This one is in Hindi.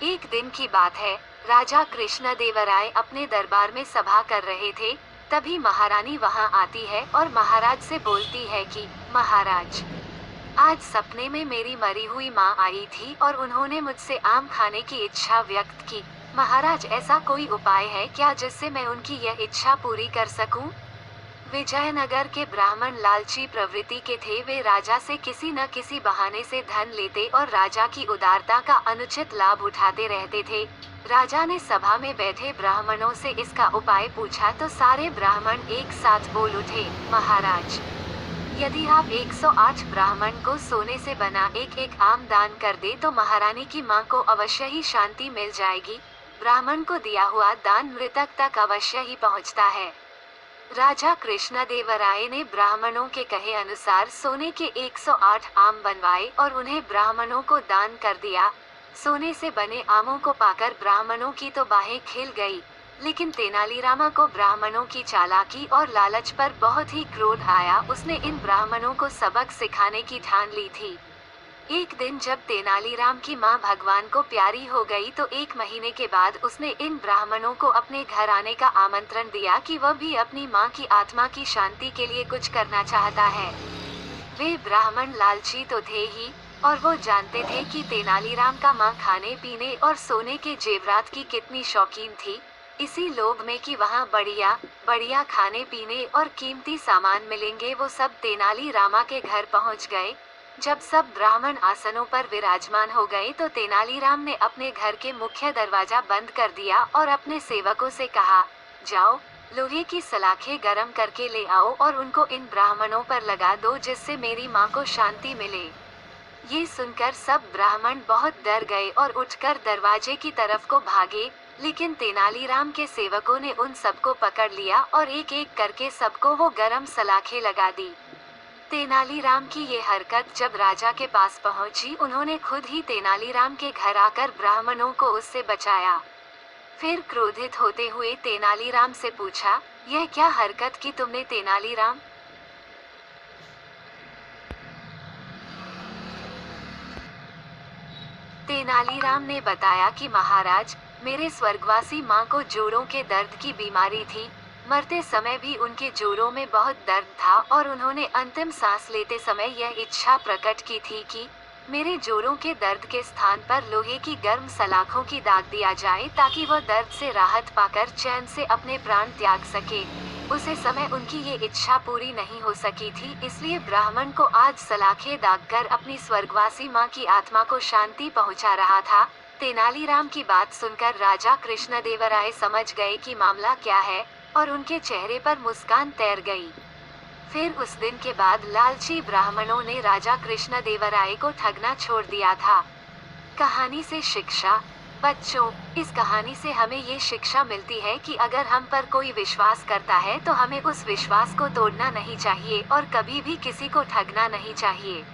एक दिन की बात है। राजा कृष्णदेवराय अपने दरबार में सभा कर रहे थे। तभी महारानी वहां आती है और महाराज से बोलती है कि महाराज, आज सपने में मेरी मरी हुई माँ आई थी और उन्होंने मुझसे आम खाने की इच्छा व्यक्त की। महाराज, ऐसा कोई उपाय है क्या जिससे मैं उनकी यह इच्छा पूरी कर सकूं? विजयनगर के ब्राह्मण लालची प्रवृत्ति के थे। वे राजा से किसी न किसी बहाने से धन लेते और राजा की उदारता का अनुचित लाभ उठाते रहते थे। राजा ने सभा में बैठे ब्राह्मणों से इसका उपाय पूछा तो सारे ब्राह्मण एक साथ बोल उठे, महाराज, यदि आप 108 ब्राह्मण को सोने से बना एक एक आम दान कर दे तो महारानी की मां को अवश्य ही शांति मिल जाएगी। ब्राह्मण को दिया हुआ दान मृतक तक अवश्य ही पहुंचता है। राजा कृष्णदेवराय ने ब्राह्मणों के कहे अनुसार सोने के 108 आम बनवाए और उन्हें ब्राह्मणों को दान कर दिया। सोने से बने आमों को पाकर ब्राह्मणों की तो बाहें खिल गई, लेकिन तेनालीरामा को ब्राह्मणों की चालाकी और लालच पर बहुत ही क्रोध आया। उसने इन ब्राह्मणों को सबक सिखाने की ठान ली थी। एक दिन जब तेनालीराम की मां भगवान को प्यारी हो गई तो 1 महीने के बाद उसने इन ब्राह्मणों को अपने घर आने का आमंत्रण दिया कि वह भी अपनी मां की आत्मा की शांति के लिए कुछ करना चाहता है। वे ब्राह्मण लालची तो थे ही, और वो जानते थे कि तेनालीराम का मां खाने पीने और सोने के जेवरात की कितनी शौकीन थी। इसी लोभ में कि वहाँ बढ़िया बढ़िया खाने पीने और कीमती सामान मिलेंगे, वो सब तेनालीरामा के घर पहुँच गए। जब सब ब्राह्मण आसनों पर विराजमान हो गए तो तेनालीराम ने अपने घर के मुख्य दरवाजा बंद कर दिया और अपने सेवकों से कहा, जाओ, लोहे की सलाखें गरम करके ले आओ और उनको इन ब्राह्मणों पर लगा दो जिससे मेरी माँ को शांति मिले। ये सुनकर सब ब्राह्मण बहुत डर गए और उठकर दरवाजे की तरफ को भागे, लेकिन तेनालीराम के सेवकों ने उन सबको पकड़ लिया और एक एक करके सबको वो गरम सलाखें लगा दी। तेनालीराम की ये हरकत जब राजा के पास पहुंची, उन्होंने खुद ही तेनालीराम के घर आकर ब्राह्मणों को उससे बचाया। फिर क्रोधित होते हुए तेनालीराम से पूछा, यह क्या हरकत की तुमने तेनालीराम? तेनालीराम ने बताया कि महाराज, मेरे स्वर्गवासी माँ को जोड़ों के दर्द की बीमारी थी। मरते समय भी उनके जोड़ों में बहुत दर्द था और उन्होंने अंतिम सांस लेते समय यह इच्छा प्रकट की थी कि मेरे जोड़ों के दर्द के स्थान पर लोहे की गर्म सलाखों की दाग दिया जाए ताकि वह दर्द से राहत पाकर चैन से अपने प्राण त्याग सके। उसे समय उनकी ये इच्छा पूरी नहीं हो सकी थी, इसलिए ब्राह्मण को आज सलाखें दागकर अपनी स्वर्गवासी माँ की आत्मा को शांति पहुँचा रहा था। तेनालीराम की बात सुनकर राजा कृष्णदेवराय समझ गए कि मामला क्या है और उनके चेहरे पर मुस्कान तैर गई। फिर उस दिन के बाद लालची ब्राह्मणों ने राजा कृष्णदेवराय को ठगना छोड़ दिया था। कहानी से शिक्षा। बच्चों, इस कहानी से हमें ये शिक्षा मिलती है कि अगर हम पर कोई विश्वास करता है तो हमें उस विश्वास को तोड़ना नहीं चाहिए और कभी भी किसी को ठगना नहीं चाहिए।